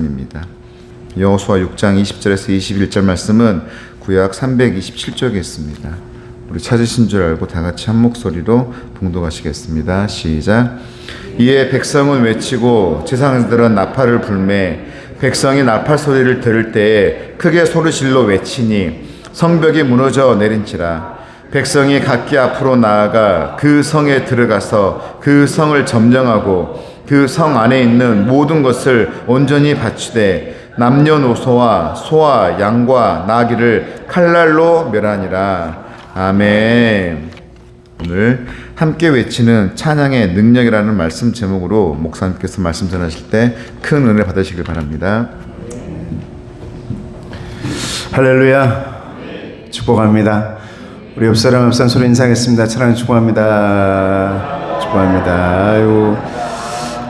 말씀입니다. 여호수아 6장 20절에서 21절 말씀은 구약 327쪽에 있습니다. 우리 찾으신 줄 알고 다 같이 한 목소리로 봉독하시겠습니다. 시작. 이에 백성은 외치고 제사장들은 나팔을 불매 백성이 나팔 소리를 들을 때에 크게 소리질러 외치니 성벽이 무너져 내린지라. 백성이 각기 앞으로 나아가 그 성에 들어가서 그 성을 점령하고 그 성 안에 있는 모든 것을 온전히 바치되 남녀노소와 소와 양과 나귀를 칼날로 멸하니라. 아멘. 오늘 함께 외치는 찬양의 능력이라는 말씀 제목으로 목사님께서 말씀 전하실 때 큰 은혜 받으시길 바랍니다. 할렐루야. 축복합니다. 우리 옆사람 옆산 소리 인사하겠습니다. 찬양 축복합니다. 축복합니다. 아유,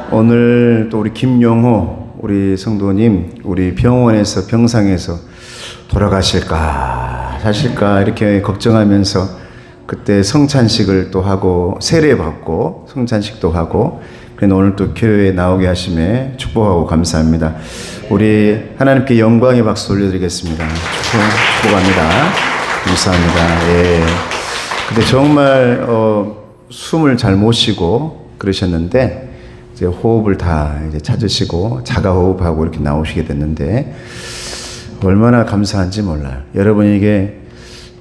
오늘 또 우리 김용호 우리 성도님 우리 병원에서 병상에서 돌아가실까 사실까 이렇게 걱정하면서 그때 성찬식을 또 하고 세례받고 성찬식도 하고 그래서 오늘 또 교회에 나오게 하심에 축복하고 감사합니다. 우리 하나님께 영광의 박수 올려드리겠습니다. 축복합니다. 감사합니다. 예. 근데 정말 숨을 잘 못 쉬고 그러셨는데 이제 호흡을 다 이제 찾으시고 자가 호흡하고 이렇게 나오시게 됐는데 얼마나 감사한지 몰라요. 여러분 이게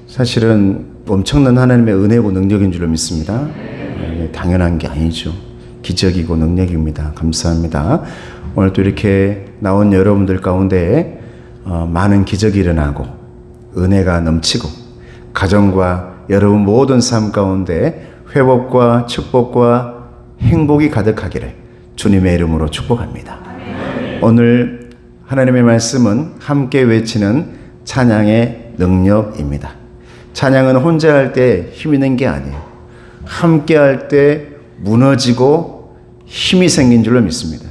사실은 엄청난 하나님의 은혜고 능력인 줄로 믿습니다. 당연한 게 아니죠. 기적이고 능력입니다. 감사합니다. 오늘 또 이렇게 나온 여러분들 가운데 많은 기적이 일어나고 은혜가 넘치고 가정과 여러분 모든 삶 가운데 회복과 축복과 행복이 가득하기를 주님의 이름으로 축복합니다. 오늘 하나님의 말씀은 함께 외치는 찬양의 능력입니다. 찬양은 혼자 할 때 힘이 있는 게 아니에요. 함께 할 때 무너지고 힘이 생긴 줄로 믿습니다.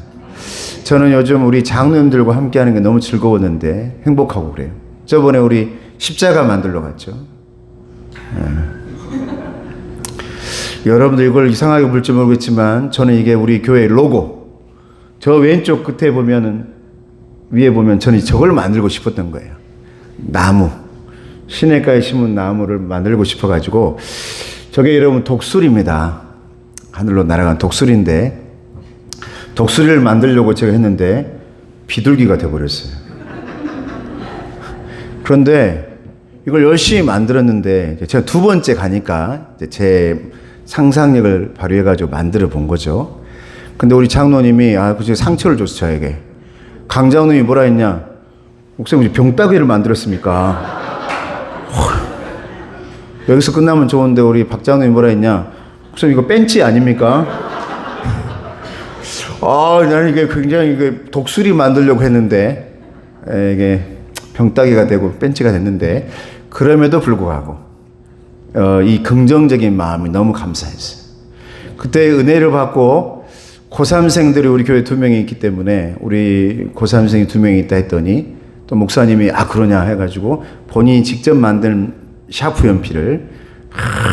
저는 요즘 우리 장로님들과 함께 하는 게 너무 즐거웠는데 행복하고 그래요. 저번에 우리 십자가 만들러 갔죠. 여러분들 이걸 이상하게 볼지 모르겠지만 저는 이게 우리 교회 로고 저 왼쪽 끝에 보면은 위에 보면 저는 저걸 만들고 싶었던 거예요. 나무 시냇가에 심은 나무를 만들고 싶어가지고 저게 여러분 독수리입니다. 하늘로 날아간 독수리인데 독수리를 만들려고 제가 했는데 비둘기가 돼버렸어요. 그런데 이걸 열심히 만들었는데 제가 두 번째 가니까 제 상상력을 발휘해가지고 만들어 본 거죠. 근데 우리 장로님이 그저 상처를 줬어 저에게. 강 장로님이 뭐라 했냐? 목사님 병따개를 만들었습니까? 여기서 끝나면 좋은데 우리 박 장로님이 뭐라 했냐? 목사님 이거 벤치 아닙니까? 나는 이게 굉장히 독수리 만들려고 했는데 이게 병따개가 되고 벤치가 됐는데 그럼에도 불구하고 이 긍정적인 마음이 너무 감사했어요. 그때 은혜를 받고 고3생들이 우리 교회 2명이 있기 때문에 우리 고3생이 2명이 있다 했더니 또 목사님이 그러냐 해가지고 본인이 직접 만든 샤프 연필을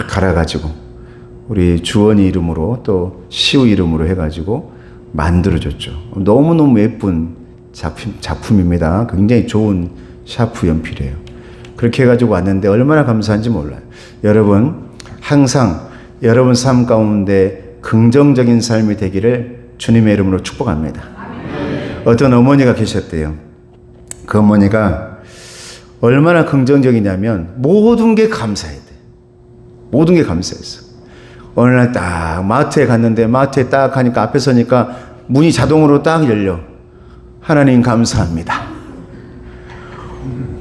갈아가지고 우리 주원이 이름으로 또 시우 이름으로 해가지고 만들어줬죠. 너무너무 예쁜 작품입니다. 굉장히 좋은 샤프 연필이에요. 그렇게 해가지고 왔는데 얼마나 감사한지 몰라요. 여러분 항상 여러분 삶 가운데 긍정적인 삶이 되기를 주님의 이름으로 축복합니다. 어떤 어머니가 계셨대요. 그 어머니가 얼마나 긍정적이냐면 모든 게 감사해야 돼. 모든 게 감사했어. 어느 날 딱 마트에 갔는데 마트에 딱 가니까 앞에 서니까 문이 자동으로 딱 열려. 하나님 감사합니다.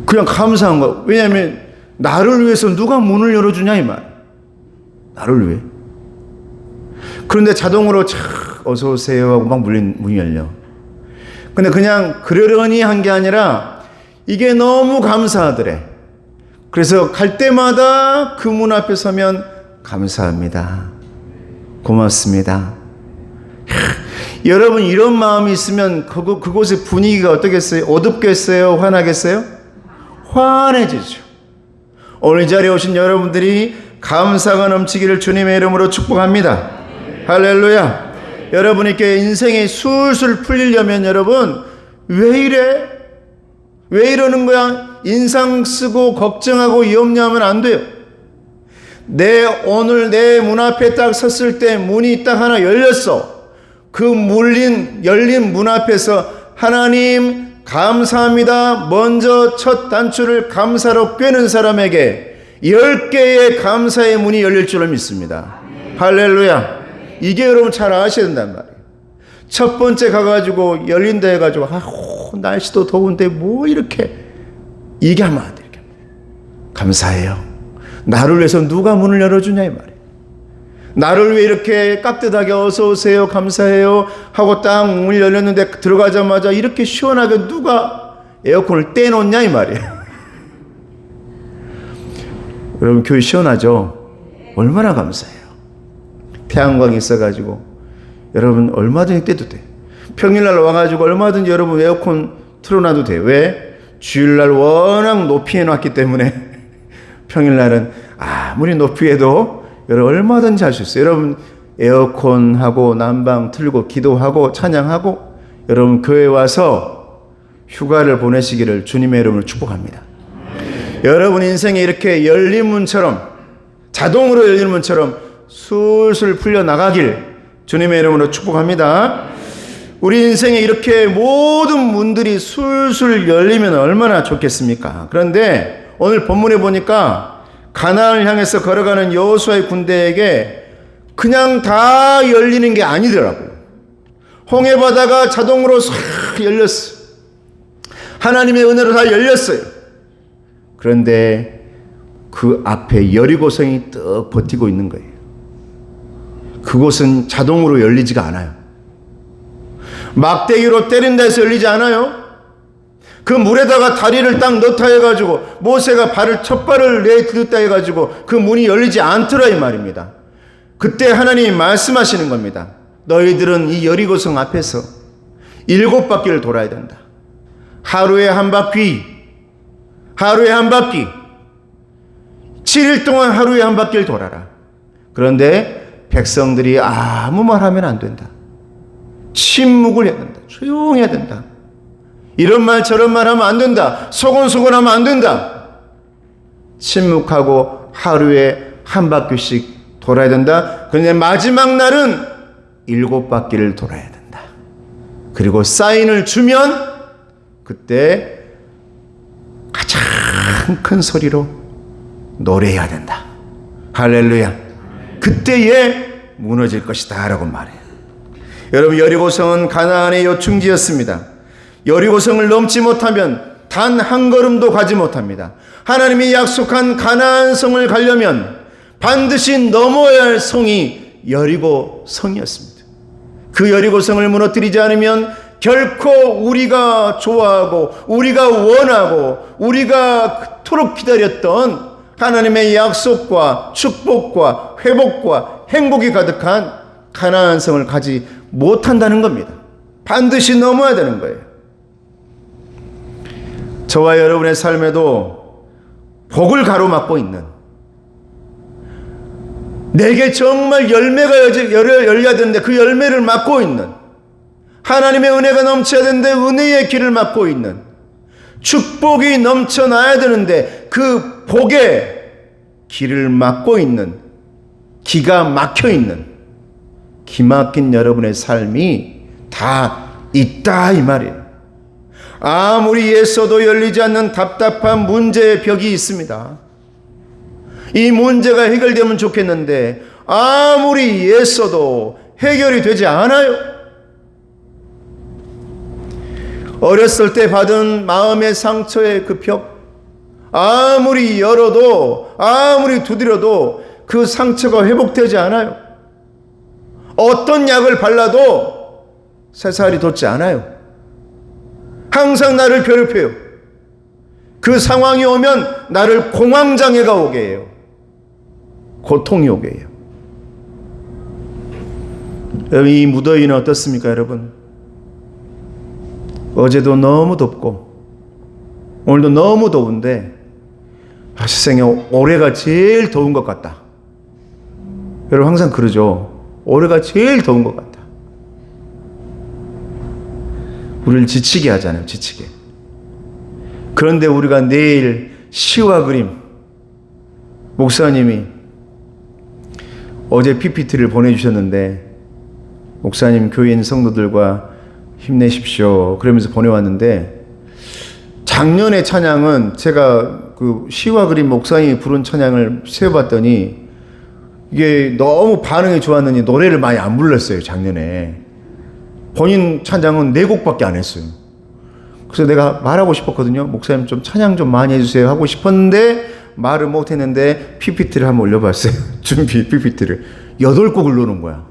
그냥 감사한 거. 왜냐하면 나를 위해서 누가 문을 열어주냐 이 말. 나를 위해. 그런데 자동으로 어서 오세요 하고 막 문이 열려. 근데 그냥 그러려니 한 게 아니라 이게 너무 감사하더래. 그래서 갈 때마다 그 문 앞에 서면 감사합니다. 고맙습니다. 여러분 이런 마음이 있으면 그곳의 분위기가 어떻겠어요? 어둡겠어요? 환하겠어요? 환해지죠. 오늘 이 자리에 오신 여러분들이 감사가 넘치기를 주님의 이름으로 축복합니다. 할렐루야. 여러분께 인생이 술술 풀리려면 여러분 왜 이래? 왜 이러는 거야? 인상 쓰고 걱정하고 염려하면 안 돼요. 오늘 내 문 앞에 딱 섰을 때 문이 딱 하나 열렸어. 그 열린 문 앞에서 하나님 감사합니다. 먼저 첫 단추를 감사로 꿰는 사람에게 10개의 감사의 문이 열릴 줄을 믿습니다. 할렐루야. 이게 여러분 잘 아셔야 된단 말이에요. 첫 번째 가가지고 열린다 해가지고 날씨도 더운데 뭐 이렇게 이게 하면 안 돼. 이렇게. 감사해요. 나를 위해서 누가 문을 열어주냐 이 말이에요. 나를 왜 이렇게 깍듯하게 어서 오세요 감사해요 하고 딱 문을 열렸는데 들어가자마자 이렇게 시원하게 누가 에어컨을 떼놓냐 이 말이에요. 여러분 교회 시원하죠? 얼마나 감사해요. 태양광이 있어가지고 여러분 얼마든지 떼도 돼. 평일날 와가지고 얼마든지 여러분 에어컨 틀어놔도 돼. 왜? 주일날 워낙 높이 해놨기 때문에 평일날은 아무리 높이 해도 여러분 얼마든지 할 수 있어요. 여러분 에어컨하고 난방 틀고 기도하고 찬양하고 여러분 교회 와서 휴가를 보내시기를 주님의 이름으로 축복합니다. 여러분 인생에 이렇게 열린 문처럼 자동으로 열리는 문처럼 술술 풀려나가길 주님의 이름으로 축복합니다. 우리 인생에 이렇게 모든 문들이 술술 열리면 얼마나 좋겠습니까? 그런데 오늘 본문에 보니까 가나안을 향해서 걸어가는 여호수아의 군대에게 그냥 다 열리는 게 아니더라고요. 홍해 바다가 자동으로 싹 열렸어요. 하나님의 은혜로 다 열렸어요. 그런데 그 앞에 여리고성이 떡 버티고 있는 거예요. 그곳은 자동으로 열리지가 않아요. 막대기로 때린다 해서 열리지 않아요. 그 물에다가 다리를 딱 넣다 해가지고 모세가 첫 발을 내딛었다 해가지고 그 문이 열리지 않더라 이 말입니다. 그때 하나님이 말씀하시는 겁니다. 너희들은 이 여리고성 앞에서 7바퀴를 돌아야 된다. 하루에 한 바퀴 7일 동안 하루에 한 바퀴를 돌아라. 그런데 백성들이 아무 말하면 안 된다. 침묵을 해야 된다. 조용해야 된다. 이런 말 저런 말 하면 안 된다. 소곤소곤 하면 안 된다. 침묵하고 하루에 한 바퀴씩 돌아야 된다. 그런데 마지막 날은 7바퀴를 돌아야 된다. 그리고 사인을 주면 그때 가장 큰 소리로 노래해야 된다. 할렐루야. 그때에 무너질 것이다 라고 말해요. 여러분 여리고성은 가나안의 요충지였습니다. 여리고성을 넘지 못하면 단 한 걸음도 가지 못합니다. 하나님이 약속한 가나안 성을 가려면 반드시 넘어야 할 성이 여리고성이었습니다. 그 여리고성을 무너뜨리지 않으면 결코 우리가 좋아하고 우리가 원하고 우리가 그토록 기다렸던 하나님의 약속과 축복과 회복과 행복이 가득한 가나안 성을 가지 못한다는 겁니다. 반드시 넘어야 되는 거예요. 저와 여러분의 삶에도 복을 가로막고 있는, 내게 정말 열매가 열려야 되는데 그 열매를 막고 있는, 하나님의 은혜가 넘쳐야 되는데 은혜의 길을 막고 있는, 축복이 넘쳐나야 되는데 그 복의 길을 막고 있는, 기가 막혀 있는 기막힌 여러분의 삶이 다 있다 이 말이에요. 아무리 애써도 열리지 않는 답답한 문제의 벽이 있습니다. 이 문제가 해결되면 좋겠는데 아무리 애써도 해결이 되지 않아요. 어렸을 때 받은 마음의 상처의 그 벽, 아무리 열어도 아무리 두드려도 그 상처가 회복되지 않아요. 어떤 약을 발라도 새살이 돋지 않아요. 항상 나를 괴롭혀요. 그 상황이 오면 나를 공황장애가 오게 해요. 고통이 오게 해요. 여러분, 이 무더위는 어떻습니까, 여러분? 어제도 너무 덥고 오늘도 너무 더운데 세상에 올해가 제일 더운 것 같다. 여러분 항상 그러죠. 올해가 제일 더운 것 같다. 우리를 지치게 하잖아요. 지치게. 그런데 우리가 내일 시와 그림, 목사님이 어제 PPT를 보내주셨는데, 목사님 교인 성도들과 힘내십시오 그러면서 보내왔는데, 작년의 찬양은 제가 그 시와 그림 목사님이 부른 찬양을 세어봤더니 이게 너무 반응이 좋았느니 노래를 많이 안 불렀어요. 작년에 본인 찬양은 4곡밖에 안 했어요. 그래서 내가 말하고 싶었거든요. 목사님 좀 찬양 좀 많이 해주세요 하고 싶었는데 말을 못했는데 PPT를 한번 올려봤어요. 준비 PPT를 8곡을 넣는 거야.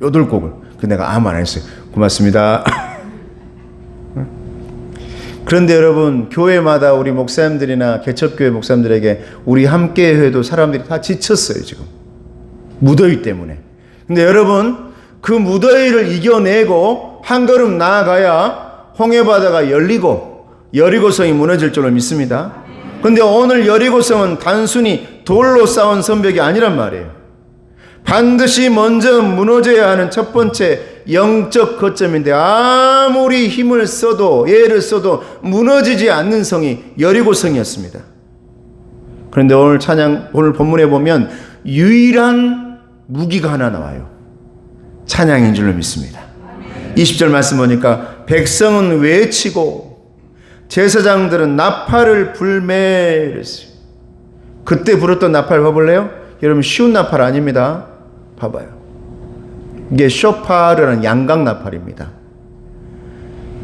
8곡을. 그래서 내가 아무 말 안 했어요. 고맙습니다. 그런데 여러분, 교회마다 우리 목사님들이나 개척교회 목사님들에게 우리 함께해도 사람들이 다 지쳤어요. 지금 무더위 때문에. 근데 여러분, 그 무더위를 이겨내고 한 걸음 나아가야 홍해바다가 열리고 여리고성이 무너질 줄로 믿습니다. 그런데 오늘 여리고성은 단순히 돌로 쌓은 성벽이 아니란 말이에요. 반드시 먼저 무너져야 하는 첫 번째 영적 거점인데, 아무리 힘을 써도 애를 써도 무너지지 않는 성이 여리고성이었습니다. 그런데 오늘 찬양, 오늘 본문에 보면 유일한 무기가 하나 나와요. 찬양인 줄로 믿습니다. 20절 말씀 보니까 백성은 외치고 제사장들은 나팔을 불매 이랬어요. 그때 불었던 나팔 봐볼래요? 여러분, 쉬운 나팔 아닙니다. 봐봐요. 이게 쇼파르라는 양각 나팔입니다.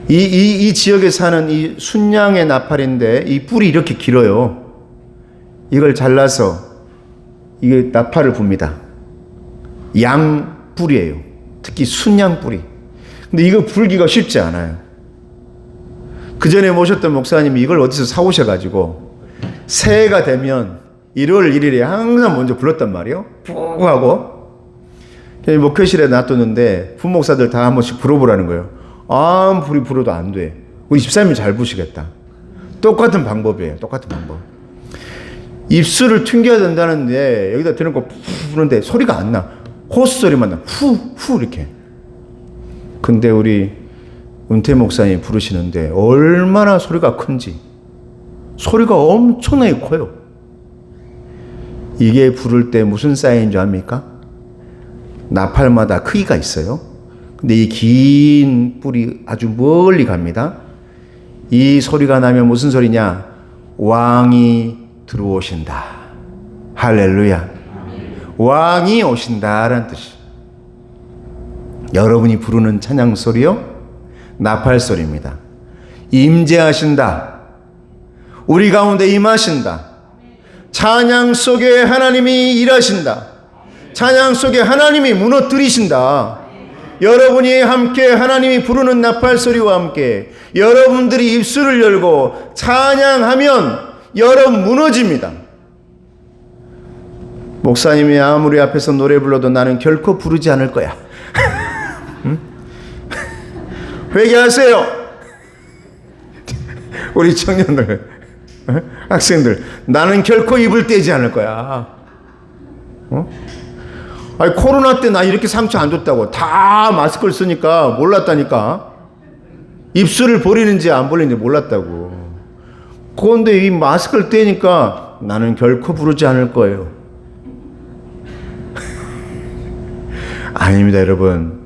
이 지역에 사는 이 순양의 나팔인데 이 뿔이 이렇게 길어요. 이걸 잘라서 이게 나팔을 붑니다. 양 뿔이에요. 특히 순양 뿔이. 근데 이거 불기가 쉽지 않아요. 그 전에 모셨던 목사님이 이걸 어디서 사오셔가지고 새해가 되면 1월 1일에 항상 먼저 불렀단 말이에요. 푹 하고 목회실에 놔뒀는데 부목사들 다 한 번씩 불어보라는 거예요. 아무리 불어도 안 돼. 우리 집사님이 잘 부시겠다. 똑같은 방법이에요. 똑같은 방법. 입술을 튕겨야 된다는데 여기다 대놓고 푸 부는데 소리가 안 나. 호수 소리만 나. 후 이렇게. 근데 우리 은퇴 목사님이 부르시는데 얼마나 소리가 큰지. 소리가 엄청나게 커요. 이게 부를 때 무슨 사인인 줄 압니까? 나팔마다 크기가 있어요. 근데 이 긴 뿔이 아주 멀리 갑니다. 이 소리가 나면 무슨 소리냐? 왕이 들어오신다. 할렐루야. 왕이 오신다라는 뜻이. 여러분이 부르는 찬양 소리요? 나팔 소리입니다. 임재하신다. 우리 가운데 임하신다. 찬양 속에 하나님이 일하신다. 찬양 속에 하나님이 무너뜨리신다. 여러분이 함께 하나님이 부르는 나팔 소리와 함께 여러분들이 입술을 열고 찬양하면 여러분 무너집니다. 목사님이 아무리 앞에서 노래 불러도 나는 결코 부르지 않을 거야. 응? 회개하세요. 우리 청년들, 학생들, 나는 결코 입을 떼지 않을 거야. 아니, 코로나 때 나 이렇게 상처 안 줬다고. 다 마스크를 쓰니까 몰랐다니까. 입술을 버리는지 안 버리는지 몰랐다고. 그런데 이 마스크를 떼니까 나는 결코 부르지 않을 거예요. 아닙니다, 여러분.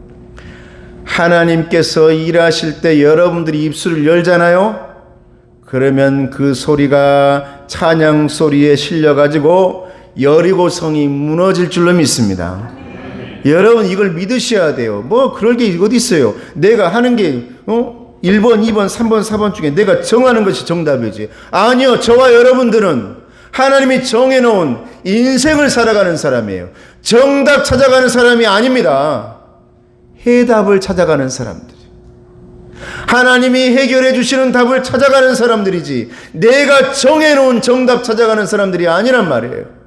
하나님께서 일하실 때 여러분들이 입술을 열잖아요. 그러면 그 소리가 찬양 소리에 실려가지고 여리고성이 무너질 줄로 믿습니다. 여러분, 이걸 믿으셔야 돼요. 뭐 그럴 게 어디 있어요. 내가 하는 게 1번, 2번, 3번, 4번 중에 내가 정하는 것이 정답이지. 아니요, 저와 여러분들은 하나님이 정해놓은 인생을 살아가는 사람이에요. 정답 찾아가는 사람이 아닙니다. 해답을 찾아가는 사람들. 하나님이 해결해 주시는 답을 찾아가는 사람들이지 내가 정해놓은 정답 찾아가는 사람들이 아니란 말이에요.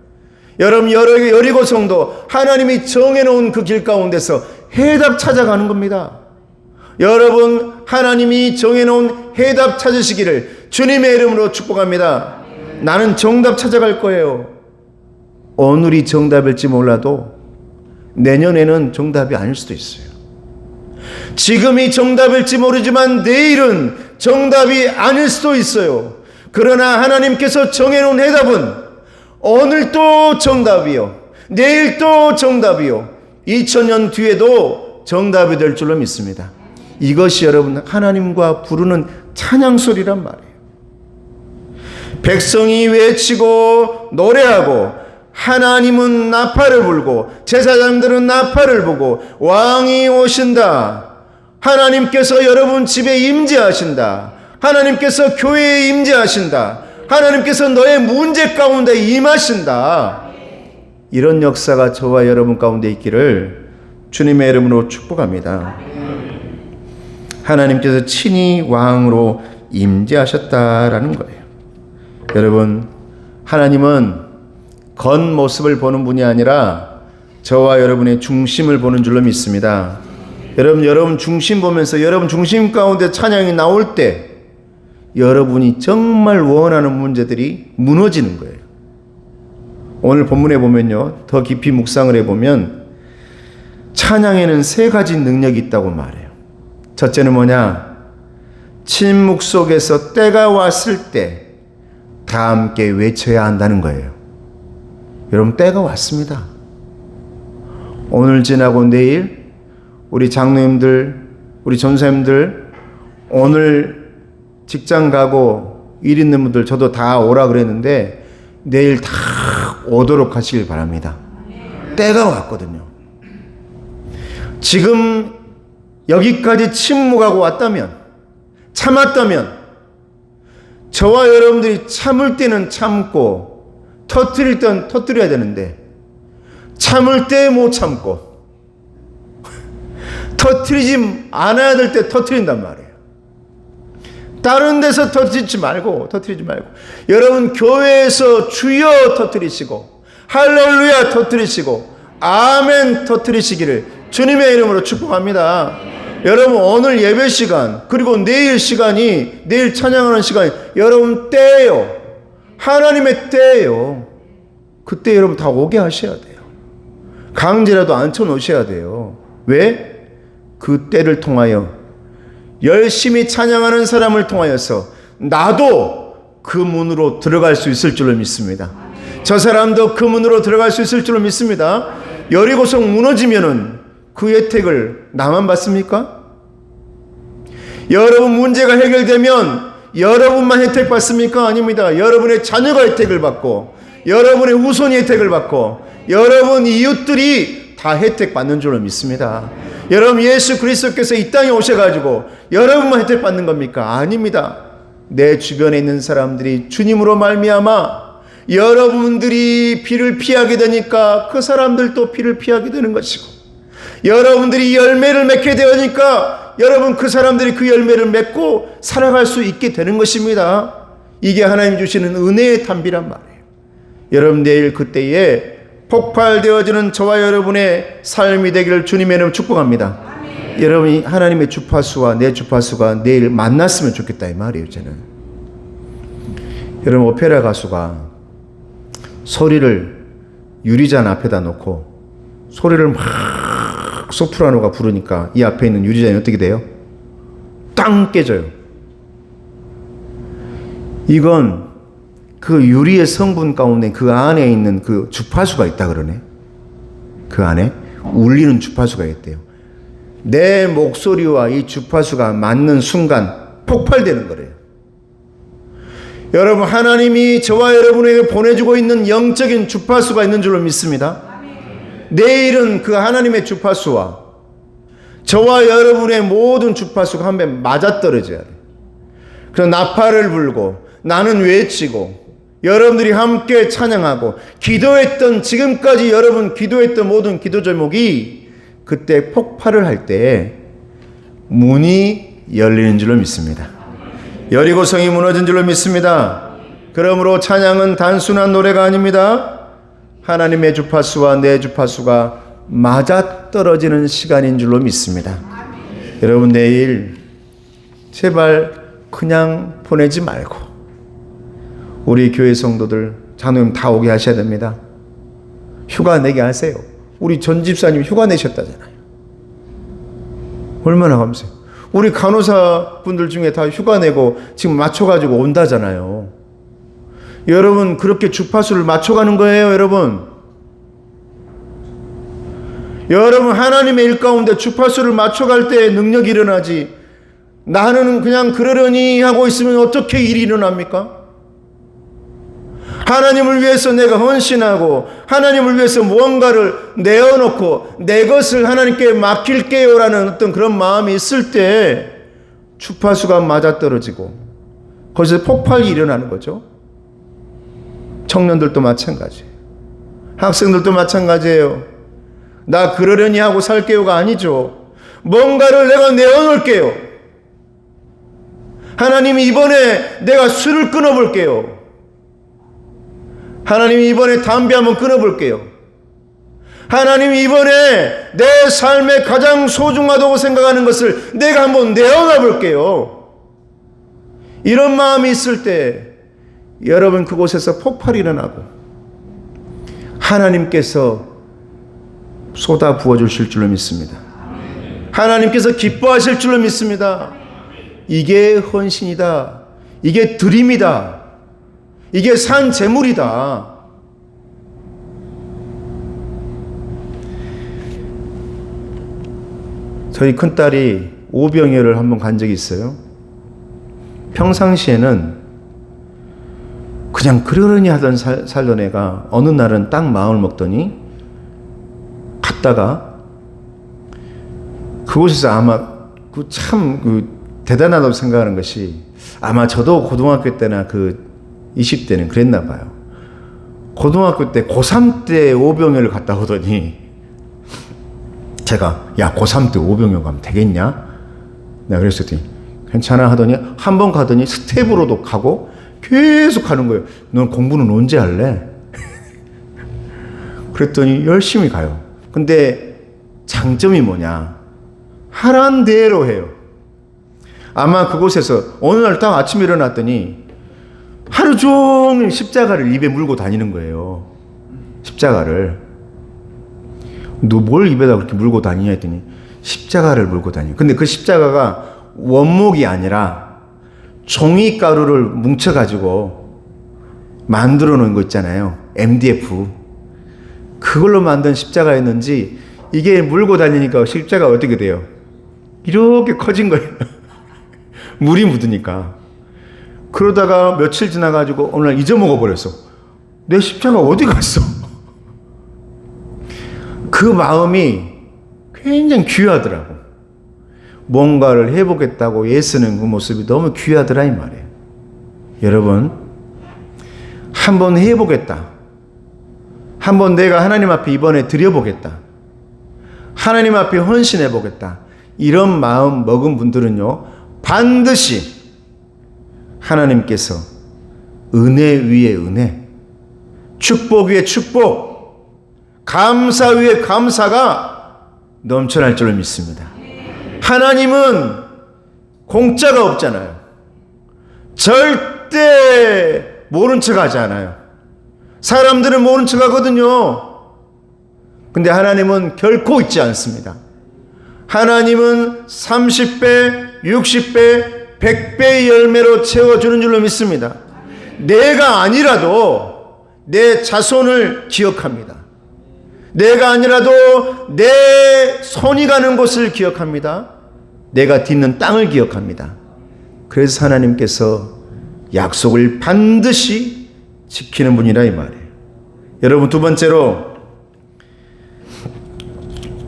여러분, 여리고성도 하나님이 정해놓은 그 길 가운데서 해답 찾아가는 겁니다. 여러분, 하나님이 정해놓은 해답 찾으시기를 주님의 이름으로 축복합니다. 나는 정답 찾아갈 거예요. 오늘이 정답일지 몰라도 내년에는 정답이 아닐 수도 있어요. 지금이 정답일지 모르지만 내일은 정답이 아닐 수도 있어요. 그러나 하나님께서 정해놓은 해답은 오늘도 정답이요, 내일도 정답이요, 2000년 뒤에도 정답이 될 줄로 믿습니다. 이것이 여러분 하나님과 부르는 찬양 소리란 말이에요. 백성이 외치고 노래하고 하나님은 나팔을 불고 제사장들은 나팔을 보고 왕이 오신다, 하나님께서 여러분 집에 임재하신다, 하나님께서 교회에 임재하신다, 하나님께서 너의 문제 가운데 임하신다, 이런 역사가 저와 여러분 가운데 있기를 주님의 이름으로 축복합니다. 하나님께서 친히 왕으로 임재하셨다라는 거예요. 여러분, 하나님은 겉모습을 보는 분이 아니라 저와 여러분의 중심을 보는 줄로 믿습니다. 여러분 중심 보면서 여러분 중심 가운데 찬양이 나올 때 여러분이 정말 원하는 문제들이 무너지는 거예요. 오늘 본문에 보면요, 더 깊이 묵상을 해보면 찬양에는 3가지 능력이 있다고 말해요. 첫째는 뭐냐? 침묵 속에서 때가 왔을 때 다 함께 외쳐야 한다는 거예요. 여러분, 때가 왔습니다. 오늘 지나고 내일 우리 장로님들, 우리 전사님들, 오늘 직장 가고 일 있는 분들 저도 다 오라 그랬는데 내일 다 오도록 하시길 바랍니다. 때가 왔거든요. 지금 여기까지 침묵하고 왔다면, 참았다면, 저와 여러분들이 참을 때는 참고 터뜨릴 때는 터뜨려야 되는데 참을 때 못 참고 터뜨리지 않아야 될 때 터뜨린단 말이에요. 다른 데서 터뜨리지 말고 여러분 교회에서 주여 터뜨리시고 할렐루야 터뜨리시고 아멘 터뜨리시기를 주님의 이름으로 축복합니다. 여러분, 오늘 예배 시간 그리고 내일 시간이, 내일 찬양하는 시간이 여러분 때예요. 하나님의 때예요. 그때 여러분 다 오게 하셔야 돼요. 강제라도 앉혀 놓으셔야 돼요. 왜? 그 때를 통하여 열심히 찬양하는 사람을 통하여서 나도 그 문으로 들어갈 수 있을 줄로 믿습니다. 저 사람도 그 문으로 들어갈 수 있을 줄로 믿습니다. 여리고성 무너지면은 그 혜택을 나만 받습니까? 여러분 문제가 해결되면 여러분만 혜택 받습니까? 아닙니다. 여러분의 자녀가 혜택을 받고 여러분의 후손이 혜택을 받고 여러분 이웃들이 다 혜택 받는 줄로 믿습니다. 여러분, 예수 그리스도께서 이 땅에 오셔가지고 여러분만 혜택 받는 겁니까? 아닙니다. 내 주변에 있는 사람들이 주님으로 말미암아 여러분들이 비를 피하게 되니까 그 사람들도 비를 피하게 되는 것이고, 여러분들이 열매를 맺게 되니까 여러분 그 사람들이 그 열매를 맺고 살아갈 수 있게 되는 것입니다. 이게 하나님 주시는 은혜의 담비란 말이에요. 여러분, 내일 그때에 폭발되어지는 저와 여러분의 삶이 되기를 주님의 이름으로 축복합니다. 여러분이 하나님의 주파수와 내 주파수가 내일 만났으면 좋겠다 이 말이에요. 저는 여러분, 오페라 가수가 소리를 유리잔 앞에다 놓고 소리를 막 소프라노가 부르니까 이 앞에 있는 유리잔이 어떻게 돼요? 땅 깨져요. 이건 그 유리의 성분 가운데 그 안에 있는 그 주파수가 있다 그러네. 그 안에 울리는 주파수가 있대요. 내 목소리와 이 주파수가 맞는 순간 폭발되는 거래요. 여러분, 하나님이 저와 여러분에게 보내주고 있는 영적인 주파수가 있는 줄로 믿습니다. 내일은 그 하나님의 주파수와 저와 여러분의 모든 주파수가 한 배 맞아떨어져야 돼요. 그래서 나팔을 불고 나는 외치고 여러분들이 함께 찬양하고 기도했던, 지금까지 여러분 기도했던 모든 기도 제목이 그때 폭발을 할 때 문이 열리는 줄로 믿습니다. 여리고성이 무너진 줄로 믿습니다. 그러므로 찬양은 단순한 노래가 아닙니다. 하나님의 주파수와 내 주파수가 맞아떨어지는 시간인 줄로 믿습니다. 여러분, 내일 제발 그냥 보내지 말고 우리 교회 성도들, 장로님 다 오게 하셔야 됩니다. 휴가 내게 하세요. 우리 전 집사님이 휴가 내셨다잖아요. 얼마나 감사해요. 우리 간호사 분들 중에 다 휴가 내고 지금 맞춰가지고 온다잖아요. 여러분, 그렇게 주파수를 맞춰가는 거예요, 여러분. 여러분, 하나님의 일 가운데 주파수를 맞춰갈 때 능력이 일어나지, 나는 그냥 그러려니 하고 있으면 어떻게 일이 일어납니까? 하나님을 위해서 내가 헌신하고 하나님을 위해서 무언가를 내어놓고 내 것을 하나님께 맡길게요라는 어떤 그런 마음이 있을 때 주파수가 맞아떨어지고 거기서 폭발이 일어나는 거죠. 청년들도 마찬가지예요. 학생들도 마찬가지예요. 나 그러려니 하고 살게요가 아니죠. 뭔가를 내가 내어놓을게요. 하나님이 이번에 내가 술을 끊어볼게요. 하나님이 이번에 담배 한번 끊어볼게요. 하나님이 이번에 내 삶에 가장 소중하다고 생각하는 것을 내가 한번 내어놔 볼게요. 이런 마음이 있을 때 여러분, 그곳에서 폭발이 일어나고 하나님께서 쏟아 부어주실 줄로 믿습니다. 하나님께서 기뻐하실 줄로 믿습니다. 이게 헌신이다. 이게 드림이다. 이게 산 제물이다. 저희 큰딸이 오병이어를 한번 간 적이 있어요. 평상시에는 그냥 그러려니 하던 살던 애가 어느 날은 딱 마음을 먹더니 갔다가 그곳에서 아마 참 대단하다고 생각하는 것이, 아마 저도 고등학교 때나 20대는 그랬나 봐요. 고등학교 때 고3 때 오병이어를 갔다 오더니 제가, 야, 고3 때 오병이어 가면 되겠냐? 내가 그랬더니 괜찮아 하더니 한 번 가더니 스텝으로도 가고 계속 가는 거예요. 넌 공부는 언제 할래? 그랬더니 열심히 가요. 근데 장점이 뭐냐? 하란 대로 해요. 아마 그곳에서 어느 날 딱 아침에 일어났더니 하루 종일 십자가를 입에 물고 다니는 거예요. 십자가를. 너 뭘 입에다 그렇게 물고 다니냐 했더니 십자가를 물고 다녀요. 근데 그 십자가가 원목이 아니라 종이가루를 뭉쳐가지고 만들어 놓은 거 있잖아요. MDF. 그걸로 만든 십자가였는지 이게 물고 다니니까 십자가가 어떻게 돼요? 이렇게 커진 거예요. 물이 묻으니까. 그러다가 며칠 지나가지고 어느 날 잊어먹어 버렸어. 내 십자가 어디 갔어? 그 마음이 굉장히 귀하더라고. 뭔가를 해보겠다고 애쓰는 그 모습이 너무 귀하더라 이 말이에요. 여러분, 한번 해보겠다. 한번 내가 하나님 앞에 이번에 드려보겠다. 하나님 앞에 헌신해보겠다. 이런 마음 먹은 분들은요, 반드시 하나님께서 은혜 위에 은혜, 축복 위에 축복, 감사 위에 감사가 넘쳐날 줄을 믿습니다. 하나님은 공짜가 없잖아요. 절대 모른 척 하지 않아요. 사람들은 모른 척 하거든요. 근데 하나님은 결코 잊지 않습니다. 하나님은 30배, 60배, 100배의 열매로 채워주는 줄로 믿습니다. 내가 아니라도 내 자손을 기억합니다. 내가 아니라도 내 손이 가는 곳을 기억합니다. 내가 딛는 땅을 기억합니다. 그래서 하나님께서 약속을 반드시 지키는 분이라 이 말이에요. 여러분, 두 번째로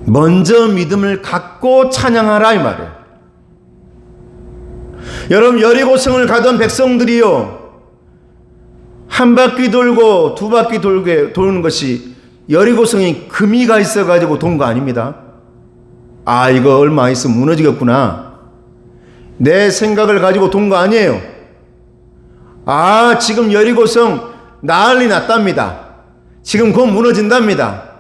먼저 믿음을 갖고 찬양하라 이 말이에요. 여러분, 여리고성을 가던 백성들이요, 한 바퀴 돌고 두 바퀴 도는 것이, 여리고성이 금이가 있어가지고 돈 거 아닙니다. 아, 이거 얼마 있으면 무너지겠구나, 내 생각을 가지고 돈 거 아니에요. 아, 지금 여리고성 난리 났답니다. 지금 곧 무너진답니다.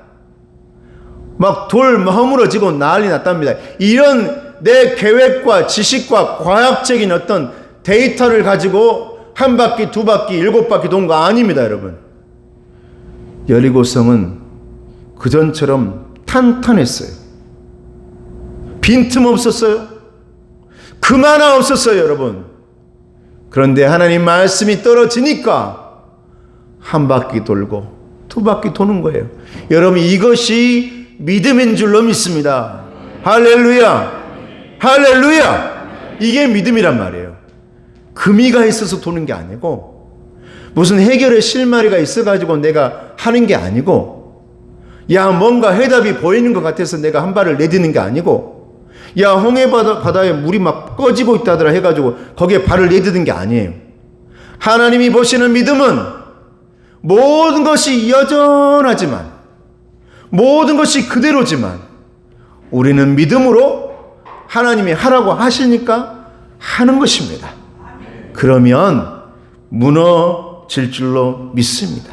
막 돌 허물어지고 난리 났답니다. 이런 내 계획과 지식과 과학적인 어떤 데이터를 가지고 한 바퀴, 두 바퀴, 7바퀴 돈 거 아닙니다, 여러분. 여리고성은 그전처럼 탄탄했어요. 빈틈 없었어요. 금 하나 없었어요, 여러분. 그런데 하나님 말씀이 떨어지니까 한 바퀴 돌고 두 바퀴 도는 거예요. 여러분, 이것이 믿음인 줄로 믿습니다. 할렐루야! 할렐루야! 이게 믿음이란 말이에요. 금이가 있어서 도는 게 아니고, 무슨 해결의 실마리가 있어가지고 내가 하는 게 아니고, 야, 뭔가 해답이 보이는 것 같아서 내가 한 발을 내딛는 게 아니고, 야, 홍해바다에 물이 막 꺼지고 있다더라 해가지고 거기에 발을 내딛는 게 아니에요. 하나님이 보시는 믿음은 모든 것이 여전하지만, 모든 것이 그대로지만, 우리는 믿음으로 하나님이 하라고 하시니까 하는 것입니다. 그러면 무너질 줄로 믿습니다.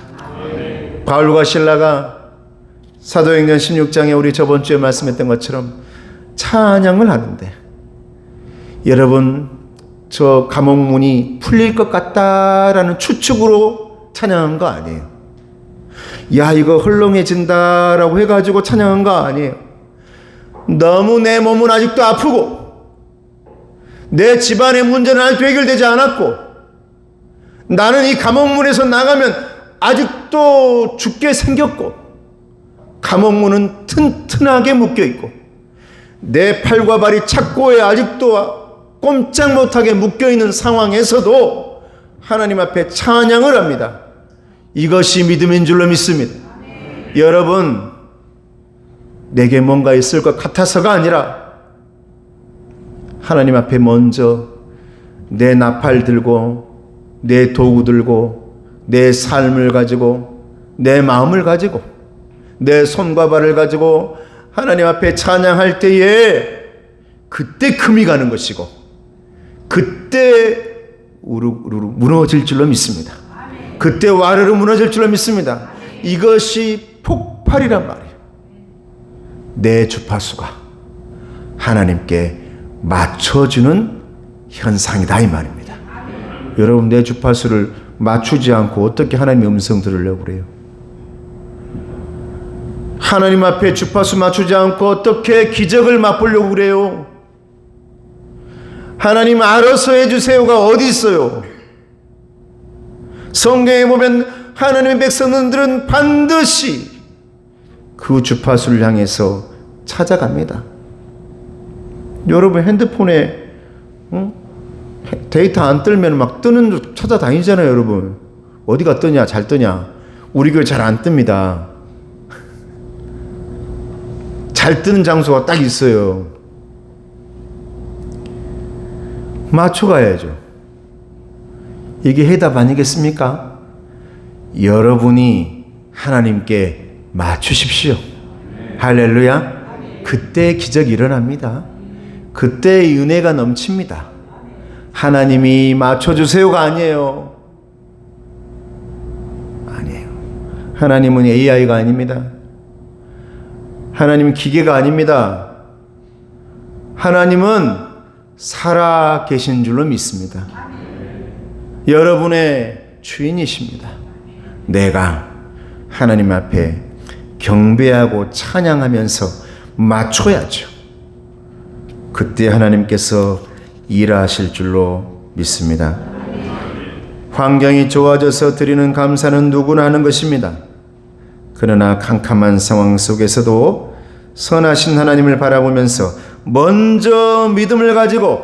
바울과 실라가 사도행전 16장에 우리 저번 주에 말씀했던 것처럼 찬양을 하는데, 여러분, 저 감옥문이 풀릴 것 같다라는 추측으로 찬양한 거 아니에요. 야, 이거 헐렁해진다라고 해가지고 찬양한 거 아니에요. 너무 내 몸은 아직도 아프고, 내 집안의 문제는 아직도 해결되지 않았고, 나는 이 감옥문에서 나가면 아직도 죽게 생겼고, 감옥문은 튼튼하게 묶여있고, 내 팔과 발이 착고에 아직도 꼼짝 못하게 묶여있는 상황에서도 하나님 앞에 찬양을 합니다. 이것이 믿음인 줄로 믿습니다. 여러분, 내게 뭔가 있을 것 같아서가 아니라 하나님 앞에 먼저 내 나팔 들고, 내 도구 들고, 내 삶을 가지고, 내 마음을 가지고, 내 손과 발을 가지고 하나님 앞에 찬양할 때에 그때 금이 가는 것이고, 그때 우르르 무너질 줄로 믿습니다. 그때 와르르 무너질 줄로 믿습니다. 이것이 폭발이란 말이에요. 내 주파수가 하나님께 맞춰주는 현상이다, 이 말입니다. 여러분, 내 주파수를 맞추지 않고 어떻게 하나님의 음성 들으려고 그래요? 하나님 앞에 주파수 맞추지 않고 어떻게 기적을 맛보려고 그래요? 하나님 알아서 해주세요가 어디 있어요? 성경에 보면 하나님의 백성들은 반드시 그 주파수를 향해서 찾아갑니다. 여러분, 핸드폰에 데이터 안 뜨면 막 뜨는 줄 찾아다니잖아요. 여러분, 어디가 뜨냐, 잘 뜨냐. 우리 교회 잘 안 뜹니다. 잘 뜨는 장소가 딱 있어요. 맞춰가야죠. 이게 해답 아니겠습니까? 여러분이 하나님께 맞추십시오. 할렐루야. 그때 기적이 일어납니다. 그때 은혜가 넘칩니다. 하나님이 맞춰주세요가 아니에요. 아니에요. 하나님은 AI가 아닙니다. 하나님은 기계가 아닙니다. 하나님은 살아 계신 줄로 믿습니다. 여러분의 주인이십니다. 내가 하나님 앞에 경배하고 찬양하면서 맞춰야죠. 그때 하나님께서 일하실 줄로 믿습니다. 환경이 좋아져서 드리는 감사는 누구나 하는 것입니다. 그러나 캄캄한 상황 속에서도 선하신 하나님을 바라보면서 먼저 믿음을 가지고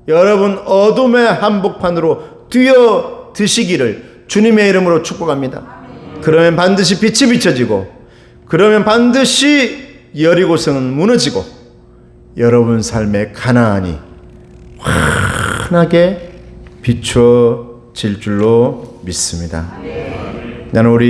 여러분 어둠의 한복판으로 뛰어드시기를 주님의 이름으로 축복합니다. 그러면 반드시 빛이 비춰지고, 그러면 반드시 여리고성은 무너지고, 여러분 삶의 가나안이 환하게 비춰질 줄로 믿습니다. 나는 우리